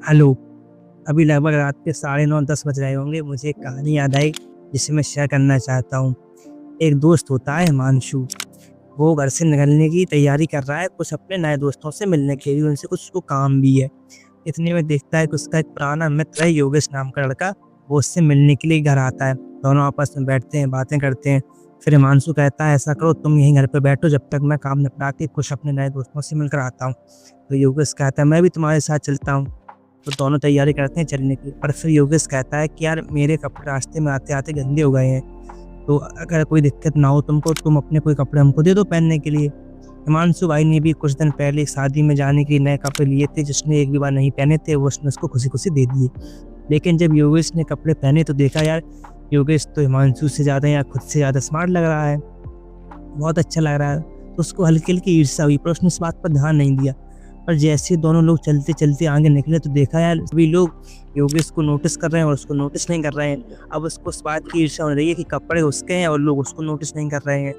Hello, अभी लगभग रात के साढ़े 9-10 बज रहे होंगे। मुझे एक कहानी याद आई जिसे मैं शेयर करना चाहता हूँ। एक दोस्त होता है हिमांशु, वो घर से निकलने की तैयारी कर रहा है कुछ अपने नए दोस्तों से मिलने के लिए, उनसे कुछ उसको काम भी है। इतने में देखता है कि उसका एक पुराना मित्र है योगेश नाम का लड़का, वो उससे मिलने के लिए घर आता है। दोनों आपस में बैठते हैं, बातें करते हैं। फिर हिमांशु कहता है ऐसा करो तुम यहीं घर पे बैठो जब तक मैं काम निपटा के कुछ अपने नए दोस्तों से मिलकर आता हूँ। तो योगेश कहता है मैं भी तुम्हारे साथ चलता हूँ। तो दोनों तैयारी करते हैं चलने की, पर फिर योगेश कहता है कि यार मेरे कपड़े रास्ते में आते-आते गंदे हो गए हैं, तो अगर कोई दिक्कत ना हो तुमको, तुम अपने कोई कपड़े हमको दे दो पहनने के लिए। हिमांशु भाई ने भी कुछ दिन पहले शादी में जाने के लिए नए कपड़े लिए थे, जिसने एक भी बार नहीं पहने थे, वो उसने उसको खुशी-खुशी दे दिए। लेकिन जब योगेश ने कपड़े पहने तो देखा यार योगेश तो हिमांशु से ज़्यादा या खुद से ज़्यादा स्मार्ट लग रहा है, बहुत अच्छा लग रहा है। तो उसको हल्की-हल्की ईर्ष्या हुई, पर उसने इस बात पर ध्यान नहीं दिया। पर जैसे दोनों लोग चलते-चलते आगे निकले तो देखा यार सभी लोग योगेश को नोटिस कर रहे हैं और उसको नोटिस नहीं कर रहे हैं। अब उसको इस बात की ईर्ष्या हो रही है कि कपड़े उसके हैं और लोग उसको नोटिस नहीं कर रहे हैं।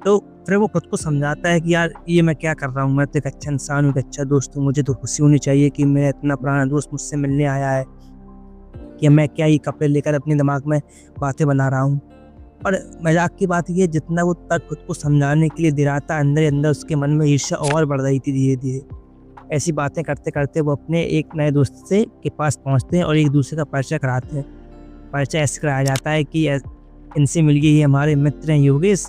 तो फिर वो खुद को समझाता है कि यार ये मैं क्या कर रहा हूँ, मैं तो एक अच्छा इंसान हूँ, एक अच्छा दोस्त हूँ, मुझे तो खुशी होनी चाहिए कि मेरा इतना पुराना दोस्त मुझसे मिलने आया है, कि मैं क्या ये कपड़े लेकर अपने दिमाग में बातें बना रहा हूँ। और मज़ाक की बात ये है जितना वो तक खुद को समझाने के लिए दिलाता, अंदर ही अंदर उसके मन में ईर्ष्या और बढ़ रही थी धीरे-धीरे। ऐसी बातें करते-करते वो अपने एक नए दोस्त से के पास पहुँचते हैं और एक दूसरे का परिचय कराते हैं। परिचय ऐसे कराया जाता है कि इनसे मिलिए, ये हमारे मित्र हैं योगेश,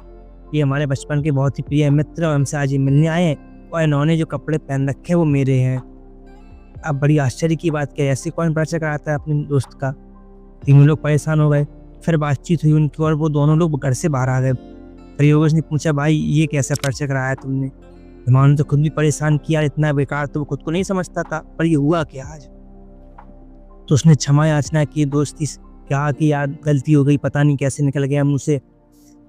ये हमारे बचपन के बहुत ही प्रिय मित्र और हमसे आज ये मिलने आए हैं और इन्होंने जो कपड़े पहन रखे हैं वो मेरे हैं। अब बड़ी आश्चर्य की बात क्या है, ऐसे कौन परिचय कराता है अपने दोस्त का? तीनों लोग परेशान हो गए। फिर बातचीत हुई उनकी और वो दोनों लोग घर से बाहर आ गए। फिर योगेश ने पूछा भाई ये कैसा परिचय कराया तुमने? हिमांशु तो खुद भी परेशान किया, इतना बेकार तो वो खुद को नहीं समझता था, पर ये हुआ क्या आज? तो उसने क्षमा याचना की, दोस्ती से कहा कि यार गलती हो गई, पता नहीं कैसे निकल गया मुँह से।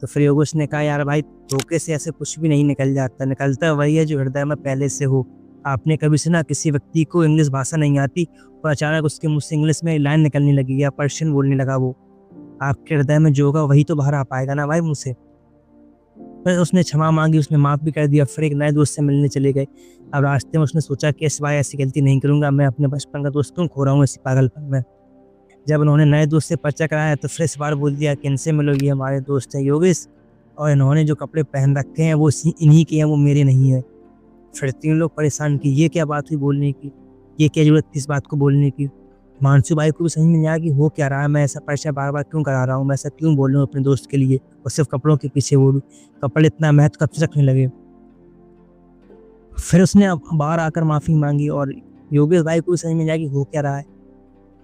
तो फिर योगेश ने कहा यार भाई धोखे से ऐसे कुछ भी नहीं निकल जाता, निकलता वही है जो हृदय में पहले से हो। आपने कभी सुना किसी व्यक्ति को इंग्लिश भाषा नहीं आती और अचानक उसके मुँह से इंग्लिश में लाइन निकलने लगी या पर्शियन बोलने लगा, वो आपके हृदय में जो होगा वही तो बाहर आ पाएगा ना भाई मुँह से। फिर उसने क्षमा मांगी, उसने माफ़ भी कर दिया, फिर एक नए दोस्त से मिलने चले गए। अब रास्ते में उसने सोचा कि इस बार ऐसी गलती नहीं करूँगा, मैं अपने बचपन का दोस्त क्यों खो रहा हूँ इसी पागलपन में। जब उन्होंने नए दोस्त से परिचय कराया तो फिर इस बार बोल दिया कि इनसे मिलो, ये हमारे दोस्त हैं योगेश और इन्होंने जो कपड़े पहन रखे हैं वो इन्हीं के हैं, वो मेरे नहीं हैं। फिर तीन लोग परेशान कि ये क्या बात हुई बोलने की, ये क्या ज़रूरत थी इस बात को बोलने की। हिमांशु भाई को भी समझ में नहीं आया कि हो क्या रहा है, मैं ऐसा परिचय बार-बार क्यों करा रहा हूँ, मैं ऐसा क्यों बोल रहा हूँ अपने दोस्त के लिए और सिर्फ़ कपड़ों के पीछे, वो भी कपड़े इतना महत्व कब से रखने लगे। फिर उसने अब बाहर आकर माफ़ी माँगी और योगेश भाई को भी समझ में नहीं आया कि हो क्या रहा है।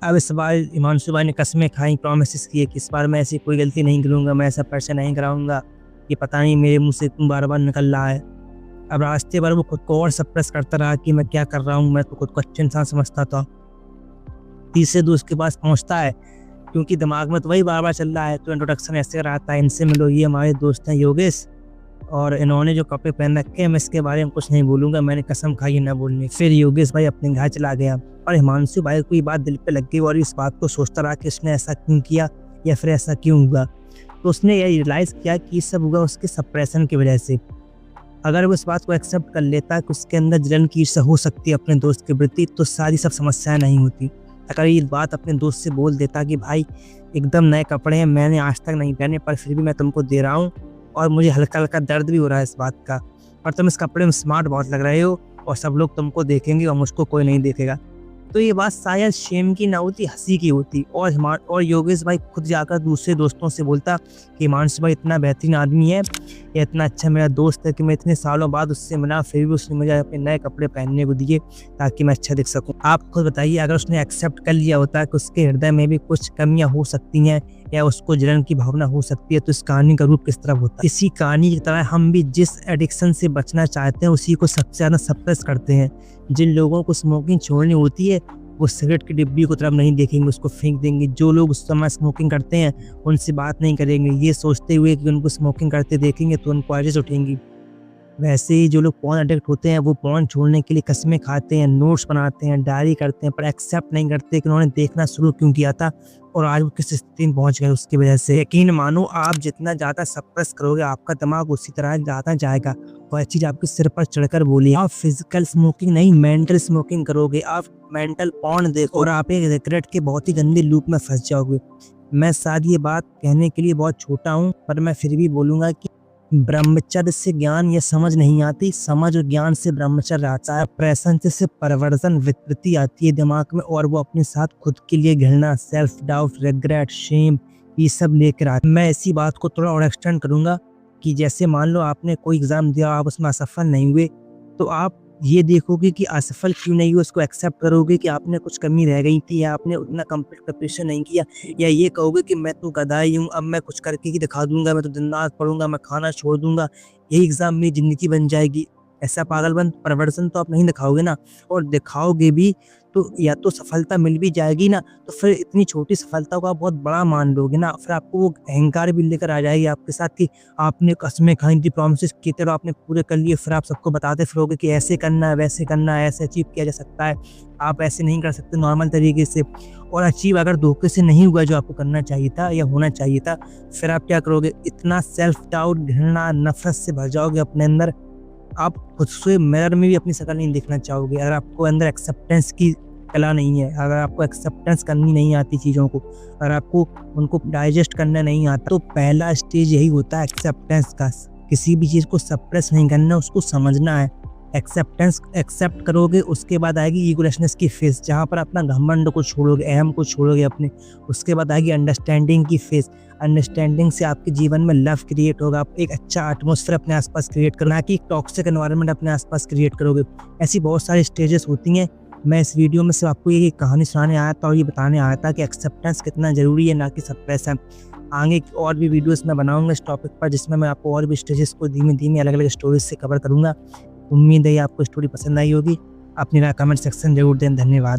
अब इस बार हिमांशु भाई ने कस्में खाई, प्रॉमिसेस किए कि इस बार मैं ऐसी कोई गलती नहीं करूँगा, मैं ऐसा परिचय नहीं कराऊँगा, ये पता नहीं मेरे मुँह से क्यों बार-बार निकल रहा है। अब रास्ते भर वो खुद को और सप्रेस करता रहा कि मैं क्या कर रहा हूँ, मैं तो खुद को अच्छा इंसान समझता था। तीसरे दोस्त के पास पहुँचता है क्योंकि दिमाग में तो वही बार-बार चल रहा है, तो इंट्रोडक्शन ऐसे कराता है, इनसे मिलो, ये हमारे दोस्त हैं योगेश और इन्होंने जो कपड़े पहन रखे हैं मैं इसके बारे में कुछ नहीं बोलूँगा, मैंने कसम खाई है ना बोलने। फिर योगेश भाई अपने घर चला गया और हिमांशु भाई को ये बात दिल पे लग गई और इस बात को सोचता रहा कि उसने ऐसा क्यों किया या फिर ऐसा क्यों हुआ। तो उसने ये रियलाइज़ किया कि ये सब हुआ उसके सप्रेशन की वजह से। अगर वो इस बात को एक्सेप्ट कर लेता कि उसके अंदर जलन की ईर्ष्या हो सकती है अपने दोस्त के प्रति, तो सारी सब समस्याएं नहीं होती। अगर ये बात अपने दोस्त से बोल देता कि भाई एकदम नए कपड़े हैं, मैंने आज तक नहीं पहने पर फिर भी मैं तुमको दे रहा हूँ और मुझे हल्का-हल्का दर्द भी हो रहा है इस बात का, और तुम इस कपड़े में स्मार्ट बहुत लग रहे हो और सब लोग तुमको देखेंगे और मुझको कोई नहीं देखेगा। तो ये बात शायद शेम की ना होती, हँसी की होती और योगेश भाई खुद जाकर दूसरे दोस्तों से बोलता कि हिमांशु भाई इतना बेहतरीन आदमी है, ये इतना अच्छा मेरा दोस्त है कि मैं इतने सालों बाद उससे मिला, फिर भी उसने मुझे अपने नए कपड़े पहनने को दिए ताकि मैं अच्छा दिख सकूं। आप खुद बताइए अगर उसने एक्सेप्ट कर लिया होता कि उसके हृदय में भी कुछ कमियां हो सकती हैं या उसको जलन की भावना हो सकती है, तो इस कहानी का रूप किस तरह होता। इसी कहानी की तरह हम भी जिस एडिक्शन से बचना चाहते हैं उसी को सबसे ज़्यादा सप्रेस करते हैं। जिन लोगों को स्मोकिंग छोड़नी होती है वो सिगरेट की डिब्बी को तरफ नहीं देखेंगे, उसको फेंक देंगे। जो लोग उस समय स्मोकिंग करते हैं उनसे बात नहीं करेंगे, ये सोचते हुए कि उनको स्मोकिंग करते देखेंगे तो उनको आइरिस उठेंगी। वैसे ही जो लोग पॉर्न एडिक्ट होते हैं वो पॉर्न छोड़ने के लिए कस्में खाते हैं, नोट्स बनाते हैं, डायरी करते हैं, पर एक्सेप्ट नहीं करते कि उन्होंने देखना शुरू क्यों किया था और आज वो किस स्थिति में पहुंच गए उसकी वजह से। यकीन मानो, आप जितना ज़्यादा सप्रेस करोगे आपका दिमाग उसी तरह ज़्यादा जाएगा। वह चीज़ आपके सिर पर चढ़कर बोली। आप फिजिकल स्मोकिंग नहीं, मेंटल स्मोकिंग करोगे, आप मेंटल पॉर्न देखो और आप एक रिग्रेट के बहुत ही गंदे लूप में फंस जाओगे। मैं शायद ये बात कहने के लिए बहुत छोटा हूँ, पर मैं फिर भी बोलूँगा कि ब्रह्मचर्य से ज्ञान या समझ नहीं आती, समझ और ज्ञान से ब्रह्मचर्य आता है। प्रेजेंस से परवर्तन विकृति आती है दिमाग में और वो अपने साथ खुद के लिए घृणा, सेल्फ डाउट, रिग्रेट, शेम ये सब लेकर आते। मैं इसी बात को थोड़ा और एक्सटेंड करूँगा कि जैसे मान लो आपने कोई एग्ज़ाम दिया, आप उसमें असफल नहीं हुए, तो आप ये देखोगे कि असफल क्यों नहीं हुए, उसको एक्सेप्ट करोगे कि आपने कुछ कमी रह गई थी या आपने उतना कंप्लीट प्रिपरेशन नहीं किया, या ये कहोगे कि मैं तो गधा ही हूँ, अब मैं कुछ करके ही दिखा दूंगा, मैं तो दिन रात पढ़ूंगा, मैं खाना छोड़ दूंगा, यही एग्ज़ाम मेरी ज़िंदगी बन जाएगी। ऐसा पागलपन प्रदर्शन तो आप नहीं दिखाओगे ना, और दिखाओगे भी तो या तो सफलता मिल भी जाएगी ना, तो फिर इतनी छोटी सफलता को आप बहुत बड़ा मान लोगे ना, फिर आपको वो अहंकार भी लेकर आ जाएगी आपके साथ कि आपने कस्में खाई थी, प्रॉमिसेस किए थे, तो आपने पूरे कर लिए, फिर आप सबको बताते फिरोगे कि ऐसे करना है, वैसे करना है, ऐसे अचीव किया जा सकता है, आप ऐसे नहीं कर सकते नॉर्मल तरीके से। और अचीव अगर धोखे से नहीं हुआ जो आपको करना चाहिए था या होना चाहिए था, फिर आप क्या करोगे, इतना सेल्फ डाउट, घृणा, नफरत से भर जाओगे अपने अंदर, आप खुद से मिरर में भी अपनी शक्ल नहीं देखना चाहोगे। अगर आपको अंदर एक्सेप्टेंस की कला नहीं है, अगर आपको एक्सेप्टेंस करनी नहीं आती चीज़ों को, अगर आपको उनको डाइजेस्ट करना नहीं आता, तो पहला स्टेज यही होता है एक्सेप्टेंस का। किसी भी चीज़ को सप्रेस नहीं करना, उसको समझना है। एक्सेप्टेंस एक्सेप्ट करोगे, उसके बाद आएगी ईगोलेसनेस की फेज, जहाँ पर अपना घमंड को छोड़ोगे, अहम को छोड़ोगे अपने। उसके बाद आएगी अंडरस्टैंडिंग की फेज। अंडरस्टैंडिंग से आपके जीवन में लव क्रिएट होगा, आप एक अच्छा एटमॉस्फेयर अपने आसपास क्रिएट करोगे, ना कि एक टॉक्सिक एनवायरनमेंट अपने आसपास क्रिएट करोगे। ऐसी बहुत सारी स्टेजेस होती हैं। मैं इस वीडियो में सिर्फ आपको ये कहानी सुनाने आया था और ये बताने आया था कि एक्सेप्टेंस कितना ज़रूरी है, ना कि सप्रेशन। आगे और भी वीडियोस मैं बनाऊंगा इस टॉपिक पर, जिसमें मैं आपको और भी स्टेजेस को धीमे धीमे अलग अलग स्टोरीज से कवर करूंगा। उम्मीद है आपको स्टोरी पसंद आई होगी। अपनी राय कमेंट सेक्शन जरूर दें। धन्यवाद।